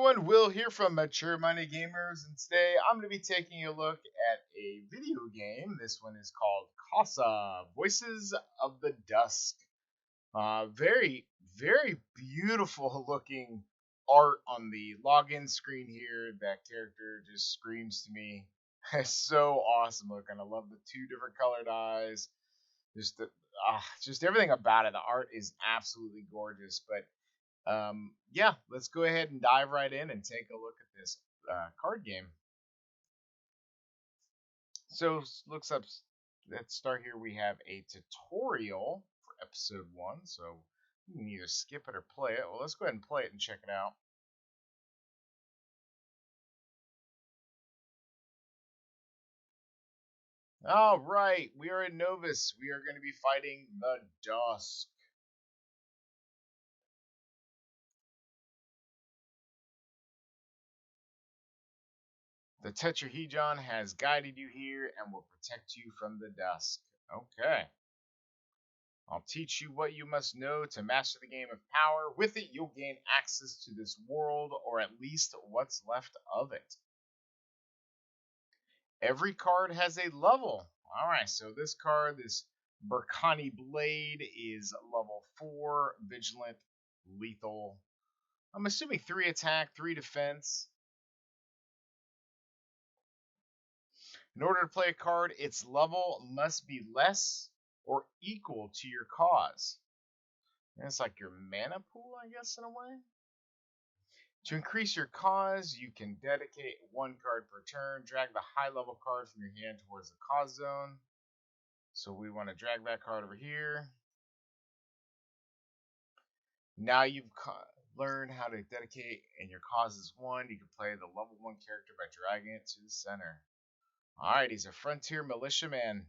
everyone, Will here from Mature Money Gamers, and today I'm going to be taking a look at a video game. This one is called Causa, Voices of the Dusk. Very beautiful looking art on the login screen here. That character just screams to me. It's so awesome looking. I love the two different colored eyes. Just everything about it. The art is absolutely gorgeous, but yeah, let's go ahead and dive right in and take a look at this card game. So looks up. Let's start here. We have a tutorial for episode 1, so you can either skip it or play it. Well, let's go ahead and play it and check it out. All right, we are in Novus. We are going to be fighting the Dusk. The Tetrahedron has guided you here and will protect you from the Dusk. Okay. I'll teach you what you must know to master the game of power. With it, you'll gain access to this world, or at least what's left of it. Every card has a level. Alright, so this card, this Burkani Blade, is level 4, Vigilant, Lethal. I'm assuming 3 attack, 3 defense. In order to play a card, its level must be less or equal to your cause. And it's like your mana pool, I guess, in a way. To increase your cause, you can dedicate 1 card per turn. Drag the high level card from your hand towards the cause zone. So we want to drag that card over here. Now you've learned how to dedicate, and your cause is 1. You can play the level 1 character by dragging it to the center. Alright, he's a Frontier Militiaman.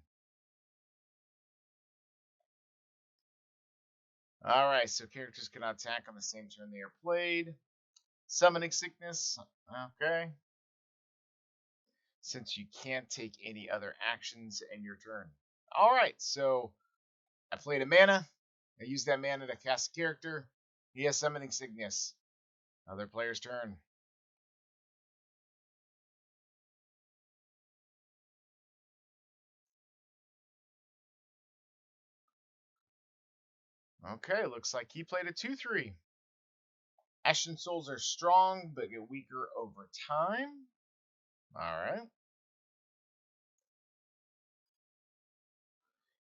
Alright, so characters cannot attack on the same turn they are played. Summoning Sickness. Okay. Since you can't take any other actions in your turn. Alright, so I played a mana. I used that mana to cast a character. He has Summoning Sickness. Other player's turn. Okay, looks like he played a 2-3. Ashen Souls are strong, but get weaker over time. Alright.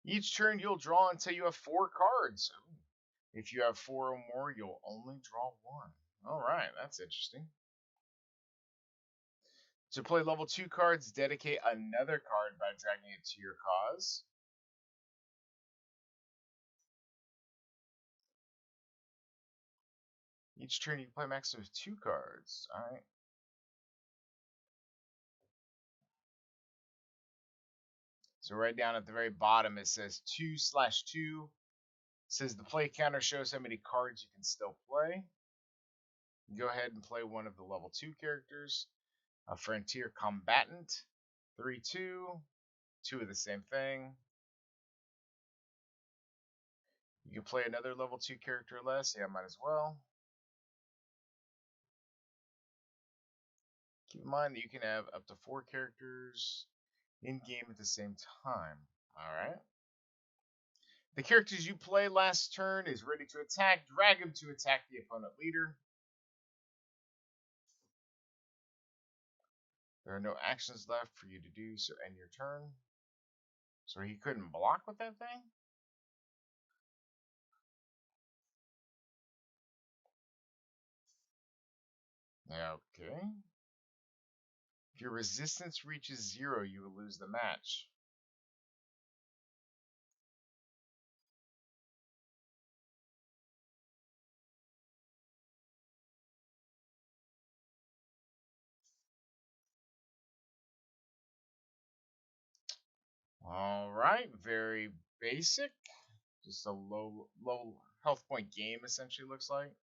Each turn you'll draw until you have 4 cards. If you have 4 or more, you'll only draw 1. Alright, that's interesting. To play level 2 cards, dedicate another card by dragging it to your cause. Each turn you can play a maximum of 2 cards. Alright. So right down at the very bottom it says 2/2. It says the play counter shows how many cards you can still play. Go ahead and play one of the level 2 characters. A Frontier Combatant. 3/2. 2 of the same thing. You can play another level 2 character or less. Yeah, might as well. Keep in mind that you can have up to 4 characters in game at the same time. Alright. The characters you play last turn is ready to attack. Drag him to attack the opponent leader. There are no actions left for you to do, so end your turn. So he couldn't block with that thing? Okay. If your resistance reaches 0, you will lose the match. Alright, very basic. Just a low health point game, essentially, looks like.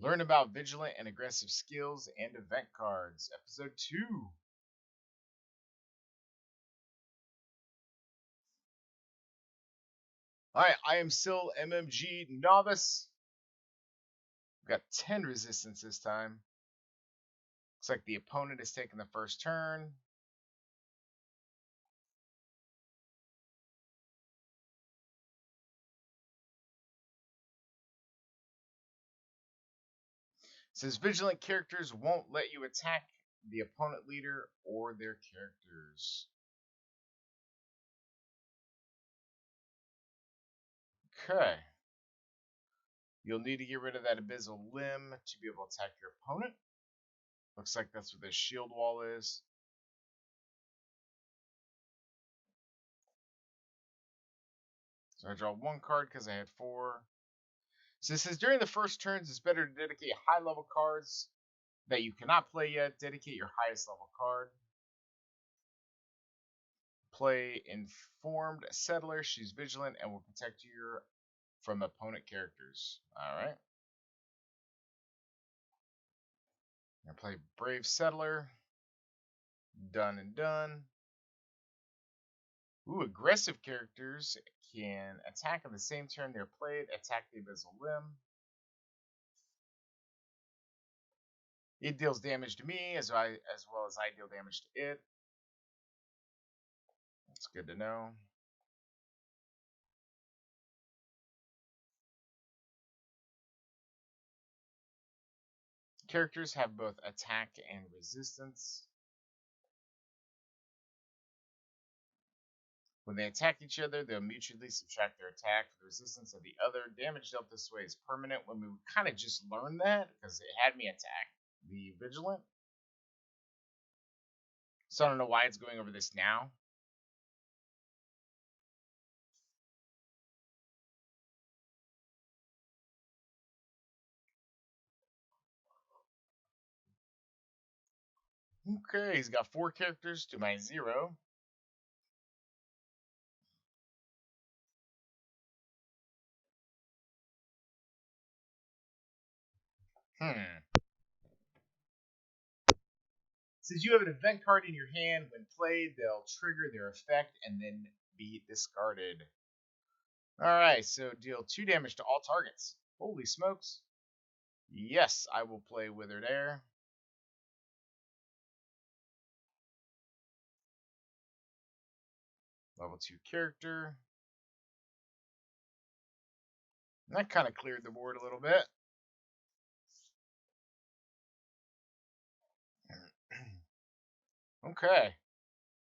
Learn about vigilant and aggressive skills and event cards. Episode 2. Alright, I am still MMG Novice. Got 10 resistance this time. Looks like the opponent is taking the first turn. It says vigilant characters won't let you attack the opponent leader or their characters. Okay. You'll need to get rid of that abyssal limb to be able to attack your opponent. Looks like that's what the shield wall is. So I draw one card because I had 4. So it says during the first turns, it's better to dedicate high level cards that you cannot play yet. Dedicate your highest level card. Play Informed Settler. She's vigilant and will protect you from opponent characters. Alright. I'm going to play Brave Settler. Done and done. Ooh, aggressive characters can attack on the same turn they're played. Attack the abyssal limb. It deals damage to me as well as I deal damage to it. That's good to know. Characters have both attack and resistance. When they attack each other, they'll mutually subtract their attack for the resistance of the other. Damage dealt this way is permanent. When we kind of just learned that because it had me attack the vigilant. So I don't know why it's going over this now. Okay, he's got 4 characters to my 0. Since you have an event card in your hand, when played, they'll trigger their effect and then be discarded. Alright, so deal 2 damage to all targets. Holy smokes. Yes, I will play Withered Air. Level 2 character. And that kind of cleared the board a little bit. Okay.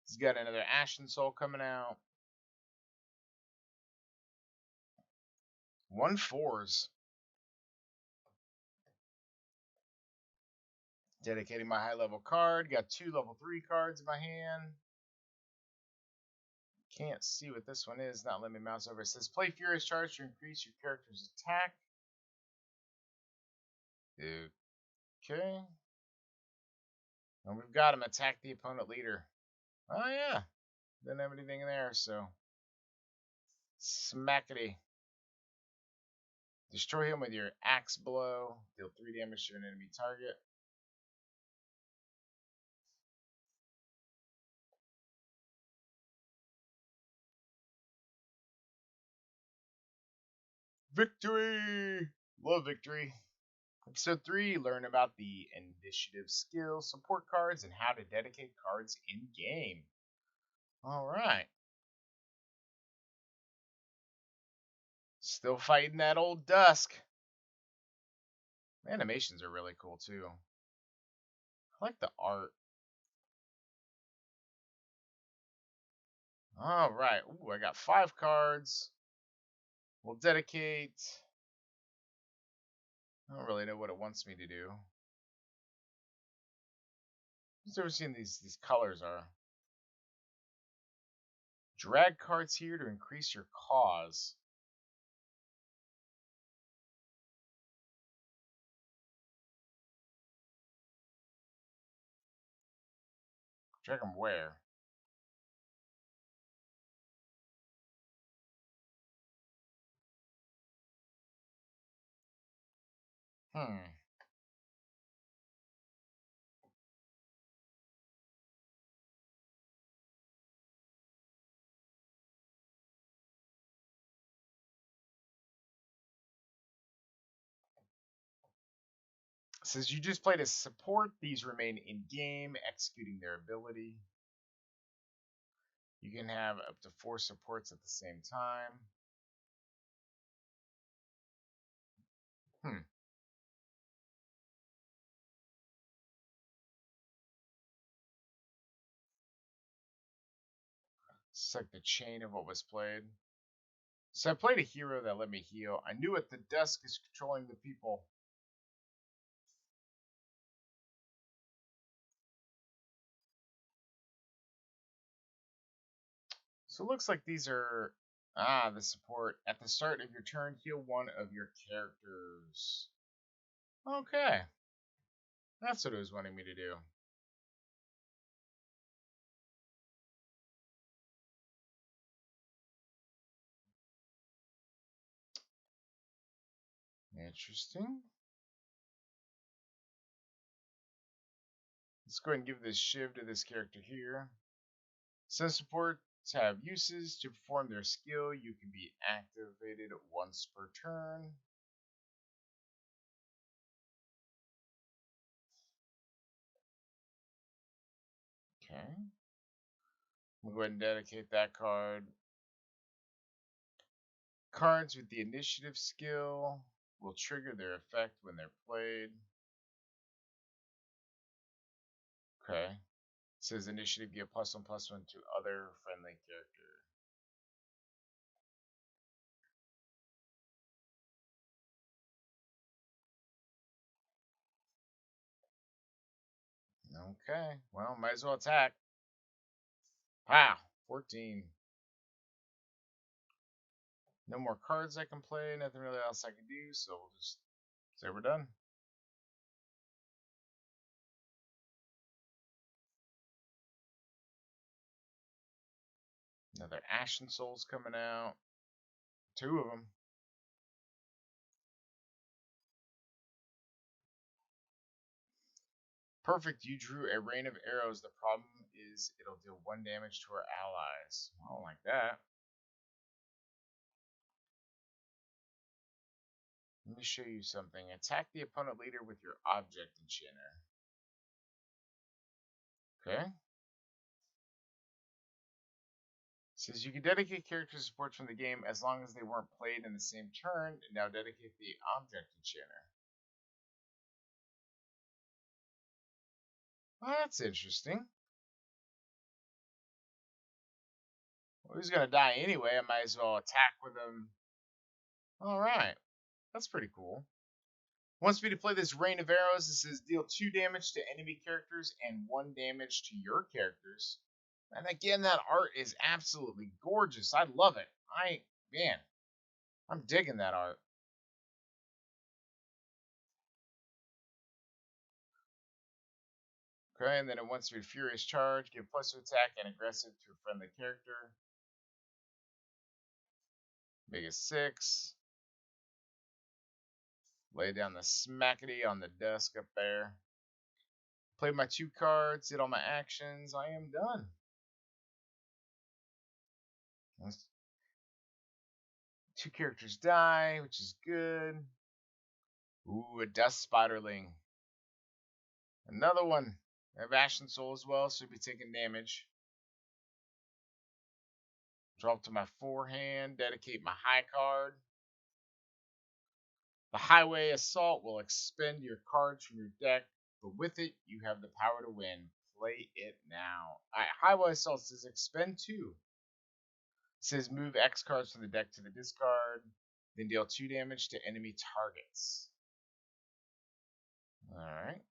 He's got another Ashen Soul coming out. 1 4s. Dedicating my high level card. Got 2 level 3 cards in my hand. Can't see what this one is. Not letting me mouse over. It says play Furious Charge to increase your character's attack. Okay. And we've got him attack the opponent leader. Oh, yeah. Didn't have anything in there, so. Smackety. Destroy him with your axe blow. Deal 3 damage to an enemy target. Victory! Love victory. Episode 3, learn about the initiative skill, support cards, and how to dedicate cards in-game. Alright. Still fighting that old Dusk. The animations are really cool, too. I like the art. Alright. Ooh, I got 5 cards. We'll dedicate. I don't really know what it wants me to do. I've never seen these colors are. Drag cards here to increase your cause. Drag them where? Hmm. Says you just played a support. These remain in game, executing their ability. You can have up to 4 supports at the same time. Hmm. It's like the chain of what was played. So I played a hero that let me heal. I knew it. The Dusk is controlling the people. So it looks like these are the support. At the start of your turn, heal one of your characters. Okay. That's what it was wanting me to do. Interesting. Let's go ahead and give this shiv to this character here. Some supports have uses. To perform their skill, you can be activated once per turn. Okay. We'll go ahead and dedicate that card. Cards with the initiative skill will trigger their effect when they're played. Okay. It says initiative give +1/+1 to other friendly character. Okay. Well, might as well attack. Wow. 14. No more cards I can play. Nothing really else I can do. So we'll just say we're done. Another Ashen Soul's coming out. 2 of them. Perfect. You drew a rain of arrows. The problem is it'll deal 1 damage to our allies. I don't like that. Let me show you something. Attack the opponent leader with your object enchanter. Okay. Says you can dedicate character supports from the game as long as they weren't played in the same turn. And now dedicate the object enchanter. Well, that's interesting. Well, he's gonna die anyway. I might as well attack with him. All right, that's pretty cool. Wants me to play this rain of arrows. It says deal 2 damage to enemy characters and 1 damage to your characters. And again, that art is absolutely gorgeous. I love it. Man, I'm digging that art. Okay, and then it wants me to Furious Charge, give plus to attack and aggressive to a friendly character. Make it 6. Lay down the smackety on the Dusk up there. Play my 2 cards, did all my actions. I am done. 2 characters die, which is good. Ooh, a Dust Spiderling. Another one. I have Ashen Soul as well, so be taking damage. Drop to my forehand, dedicate my high card. The Highway Assault will expend your cards from your deck, but with it, you have the power to win. Play it now. Alright, Highway Assault says expend 2. It says move X cards from the deck to the discard, then deal 2 damage to enemy targets. Alright.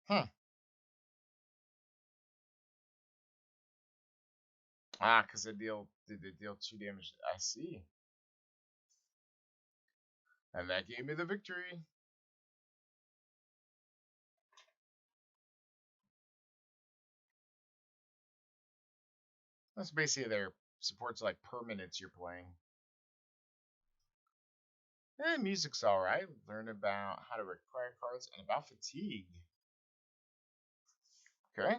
Huh. Because did they deal 2 damage? I see. And that gave me the victory. That's basically their supports like permanents you're playing. Music's alright. Learn about how to require cards and about fatigue. Okay.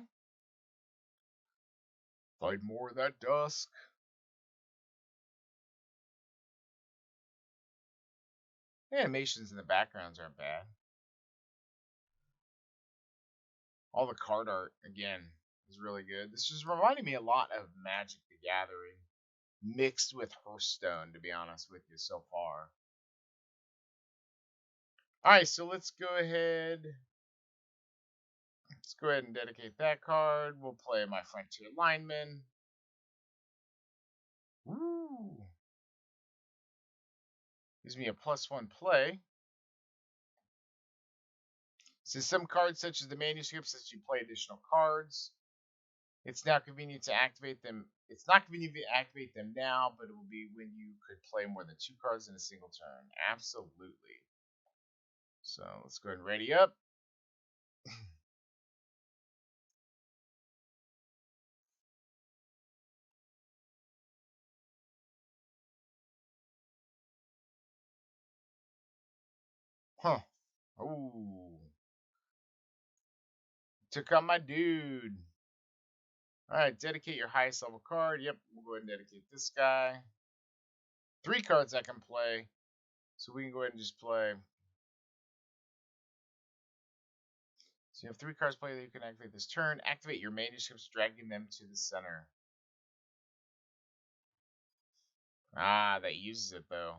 Fight more of that Dusk. The animations in the backgrounds aren't bad. All the card art, again, is really good. This is reminding me a lot of Magic the Gathering mixed with Hearthstone, to be honest with you, so far. Alright, so let's go ahead. Let's go ahead and dedicate that card. We'll play my Frontier Lineman. Woo! Gives me a +1 play. Since some cards, such as the manuscripts, lets you play additional cards, it's now convenient to activate them. It's not convenient to activate them now, but it will be when you could play more than 2 cards in a single turn. Absolutely. So let's go ahead and ready up. Huh. Ooh. Took out my dude. Alright, dedicate your highest level card. Yep, we'll go ahead and dedicate this guy. 3 cards I can play. So we can go ahead and just play. So you have 3 cards play that you can activate this turn. Activate your manuscripts, dragging them to the center. Ah, that uses it though.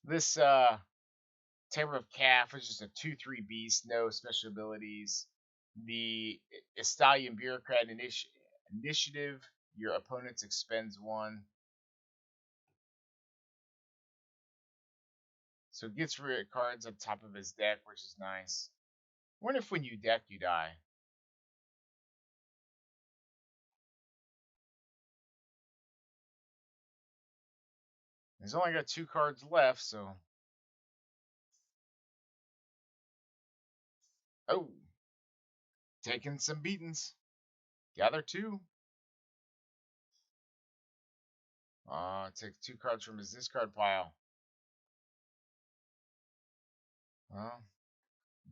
This Terror of Calf is just a 2/3 beast, no special abilities. The Stallion Bureaucrat Initiative, your opponent expends 1. So it gets rid of cards on top of his deck, which is nice. I wonder if when you deck, you die. He's only got 2 cards left, so. Oh! Taking some beatings. Gather 2. Take 2 cards from his discard pile.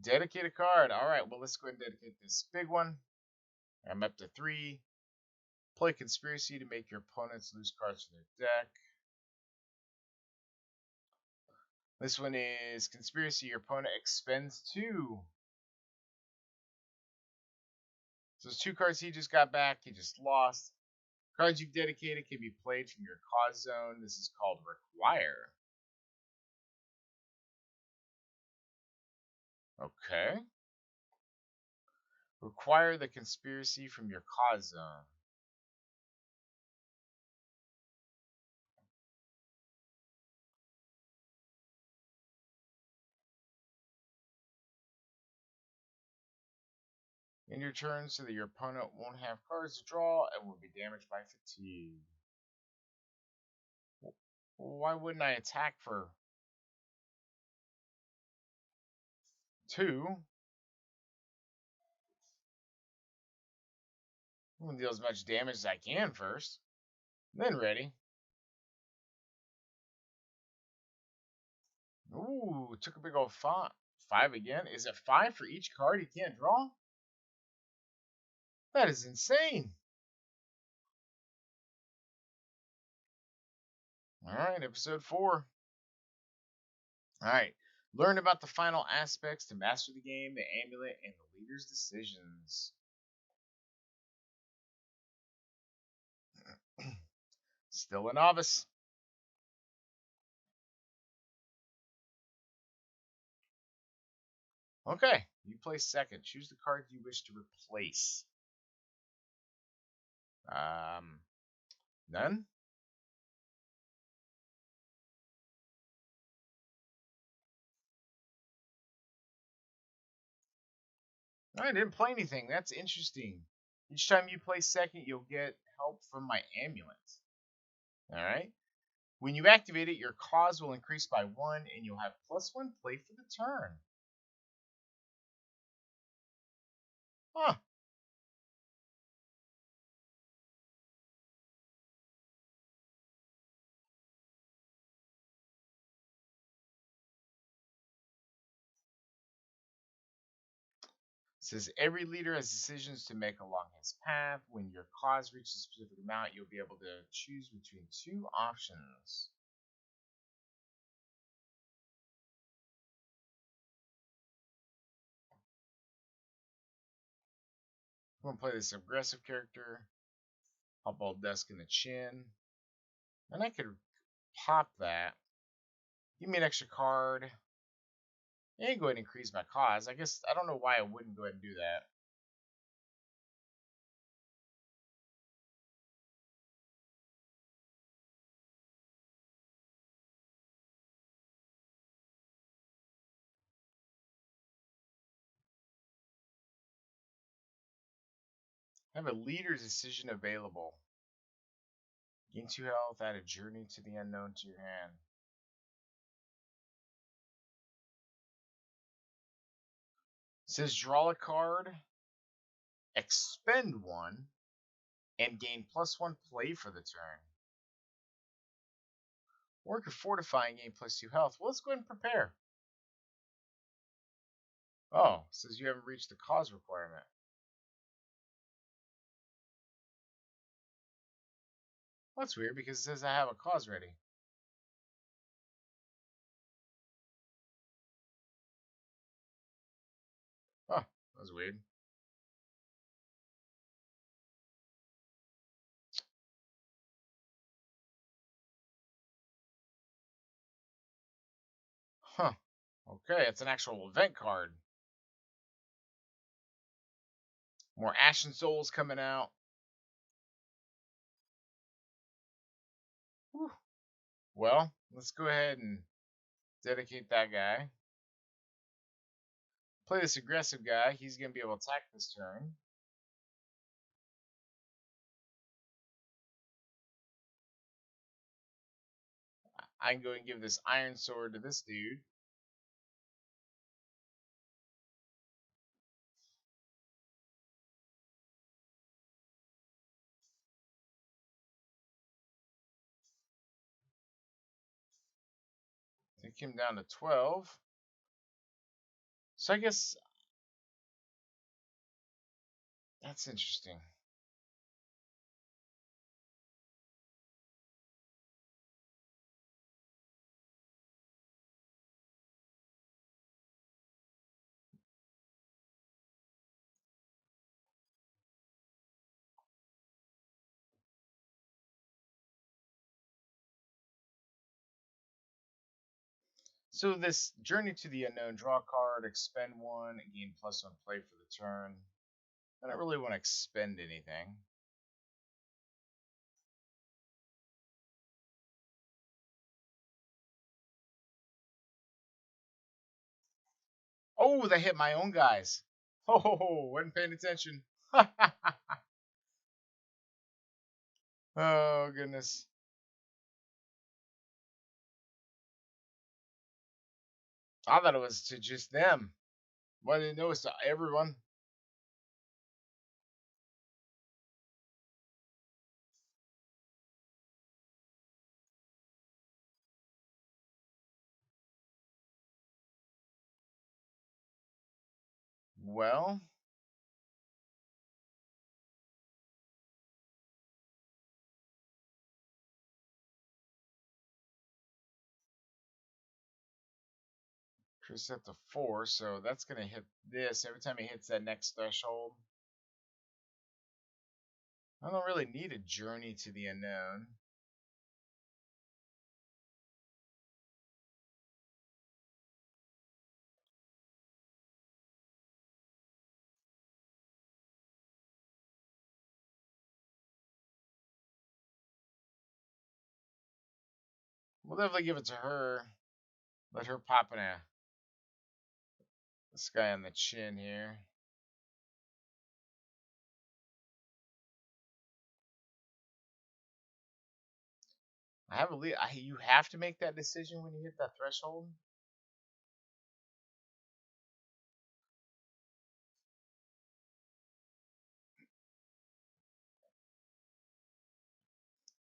Dedicate a card. Alright, well, let's go ahead and dedicate this big one. I'm up to 3. Play Conspiracy to make your opponents lose cards from their deck. This one is Conspiracy. Your opponent expends 2. So those 2 cards he just got back, he just lost. Cards you've dedicated can be played from your cause zone. This is called Require. Okay. Require the Conspiracy from your cause zone. In your turn, so that your opponent won't have cards to draw and will be damaged by fatigue. Why wouldn't I attack for 2? I'm gonna deal as much damage as I can first. Then ready. Ooh, took a big old 5. 5 again. Is it 5 for each card he can't draw? That is insane. Alright, episode 4. Alright. Learn about the final aspects to master the game, the amulet, and the leader's decisions. Still a novice. Okay, you play second. Choose the card you wish to replace. None? I didn't play anything. That's interesting. Each time you play second, you'll get help from my amulet. Alright? When you activate it, your cause will increase by 1, and you'll have +1 play for the turn. Huh. says every leader has decisions to make along his path. When your cause reaches a specific amount, you'll be able to choose between two options. I'm going to play this aggressive character. Pop all Dusk in the chin. And I could pop that. Give me an extra card. And go ahead and increase my cause. I guess I don't know why I wouldn't go ahead and do that. I have a leader decision available. Gain 2 health, add a journey to the unknown to your hand. It says draw a card, expend 1, and gain +1 play for the turn. Or you could fortify and gain +2 health. Well, let's go ahead and prepare. Oh, it says you haven't reached the cause requirement. Well, that's weird because it says I have a cause ready. Oh, that was weird. Huh. Okay, it's an actual event card. More Ashen Souls coming out. Whew. Well, let's go ahead and dedicate that guy. Play this aggressive guy. He's going to be able to attack this turn. I can go and give this Iron Sword to this dude. Take him down to 12. So I guess that's interesting. So this Journey to the Unknown, draw a card, expend 1, gain +1 play for the turn. I don't really want to expend anything. Oh, they hit my own guys. Oh, wasn't paying attention. Oh, goodness. I thought it was to just them. Well, I didn't know it's to everyone. Well, Chris at the 4, so that's going to hit this every time he hits that next threshold. I don't really need a Journey to the Unknown. We'll definitely give it to her. Let her pop in this guy on the chin here. I have a lead. You have to make that decision when you hit that threshold.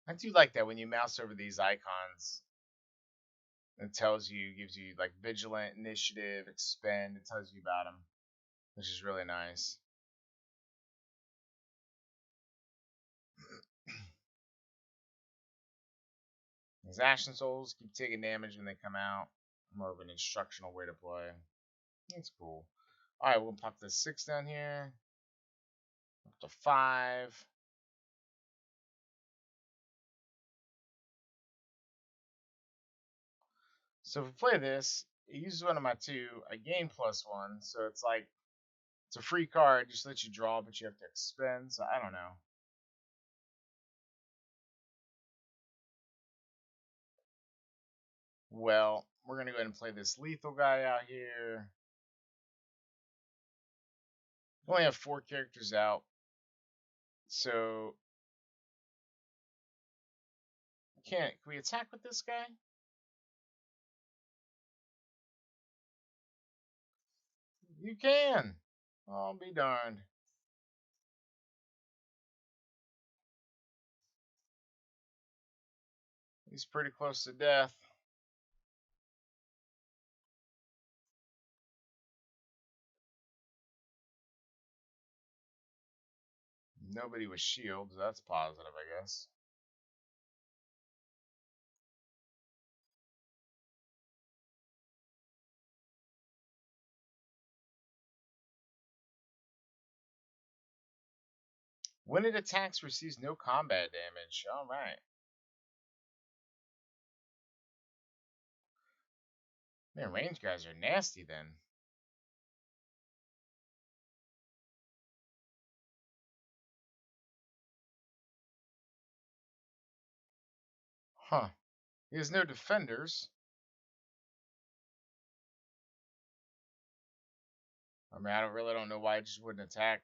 I do like that when you mouse over these icons. It tells you, gives you like vigilant, initiative, expend. It tells you about them. which is really nice. These Ashen Souls keep taking damage when they come out. More of an instructional way to play. That's cool. Alright, we'll pop this 6 down here. Up to 5. So if we play this, it uses one of my 2. I gain +1, so it's like it's a free card, just lets you draw, but you have to expend. So I don't know. Well, we're gonna go ahead and play this lethal guy out here. We only have 4 characters out, so can we attack with this guy? You can. I'll be darned. He's pretty close to death. Nobody with shields. That's positive, I guess. When it attacks, receives no combat damage. All right. Man, range guys are nasty then. Huh. He has no defenders. I mean, I really don't know why he just wouldn't attack.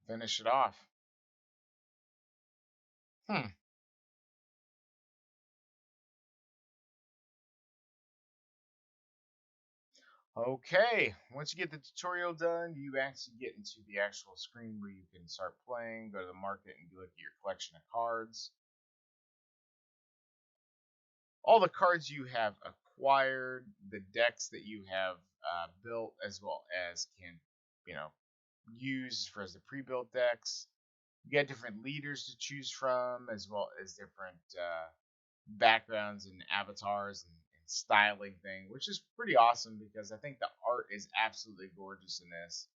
Finish it off. Hmm. Okay. Once you get the tutorial done, you actually get into the actual screen where you can start playing, go to the market, and look at your collection of cards. All the cards you have acquired, the decks that you have built, as well as can, use for as the pre-built decks. You got different leaders to choose from, as well as different backgrounds and avatars and styling thing, which is pretty awesome because I think the art is absolutely gorgeous in this.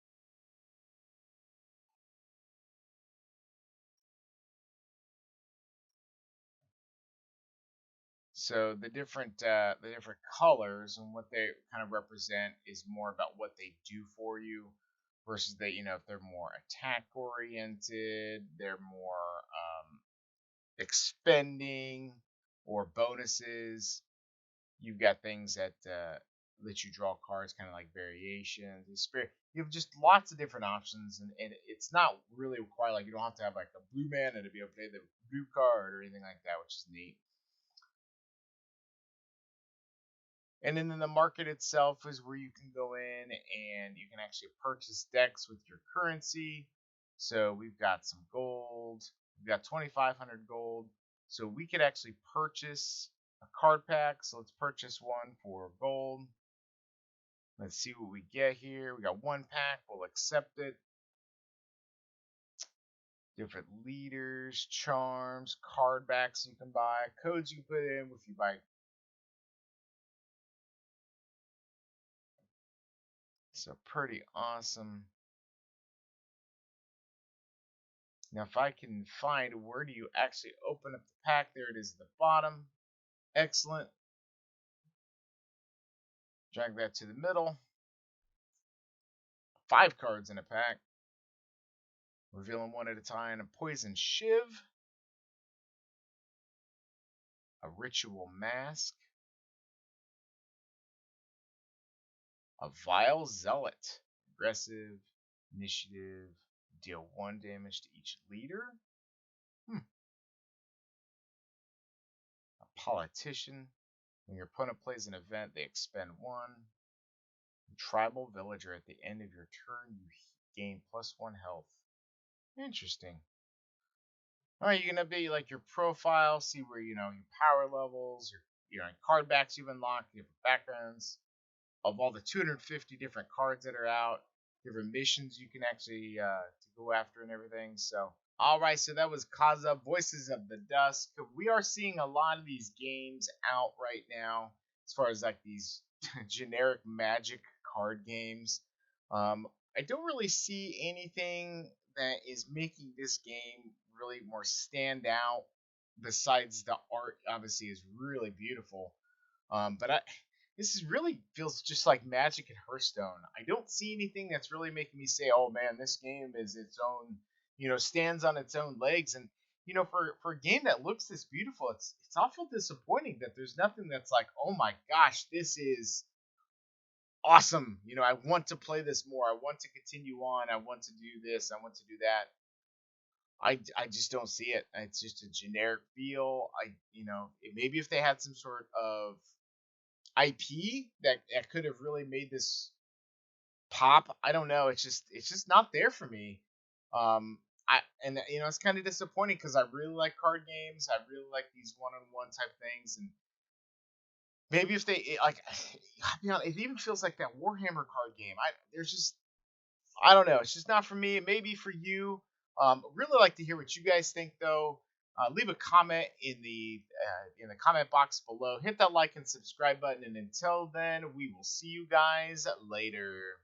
So the different colors and what they kind of represent is more about what they do for you versus that if they're more attack oriented, they're more expending or bonuses. You've got things that let you draw cards, kind of like variations. You have just lots of different options, and it's not really required. Like you don't have to have like a blue mana to be able to play the blue card or anything like that, which is neat. And then the market itself is where you can go in and you can actually purchase decks with your currency. So we've got some gold. We've got 2,500 gold. So we could actually purchase a card pack. So let's purchase one for gold. Let's see what we get here. We got 1 pack. We'll accept it. Different leaders, charms, card backs you can buy, codes you can put in if you buy. So pretty awesome. Now, if I can find where do you actually open up the pack, there it is at the bottom. Excellent. Drag that to the middle. 5 cards in a pack. Revealing one at a time. A Poison Shiv. A Ritual Mask. A Vile Zealot. Aggressive. Initiative. Deal 1 damage to each leader. A Politician. When your opponent plays an event, they expend 1. Tribal Villager. At the end of your turn, you gain +1 health. Interesting. All right, you can update like your profile, see where your power levels, your card backs you've unlocked, your backgrounds. of all the 250 different cards that are out, different missions you can actually to go after and everything. So, all right, so that was Causa, Voices of the Dusk. We are seeing a lot of these games out right now, as far as like these generic Magic card games. I don't really see anything that is making this game really more stand out. Besides the art, obviously, is really beautiful. But this is really feels just like Magic and Hearthstone. I don't see anything that's really making me say, "Oh man, this game is its own," stands on its own legs. And for a game that looks this beautiful, it's awful disappointing that there's nothing that's like, "Oh my gosh, this is awesome." I want to play this more. I want to continue on. I want to do this. I want to do that. I just don't see it. It's just a generic feel. Maybe if they had some sort of IP that could have really made this pop. I don't know. It's just not there for me. I and it's kind of disappointing because I really like card games. I really like these one-on-one type things, and maybe if they like, it even feels like that Warhammer card game. I don't know. It's just not for me. It may be for you. Really like to hear what you guys think, though. Leave a comment in the comment box below. Hit that like and subscribe button. And until then, we will see you guys later.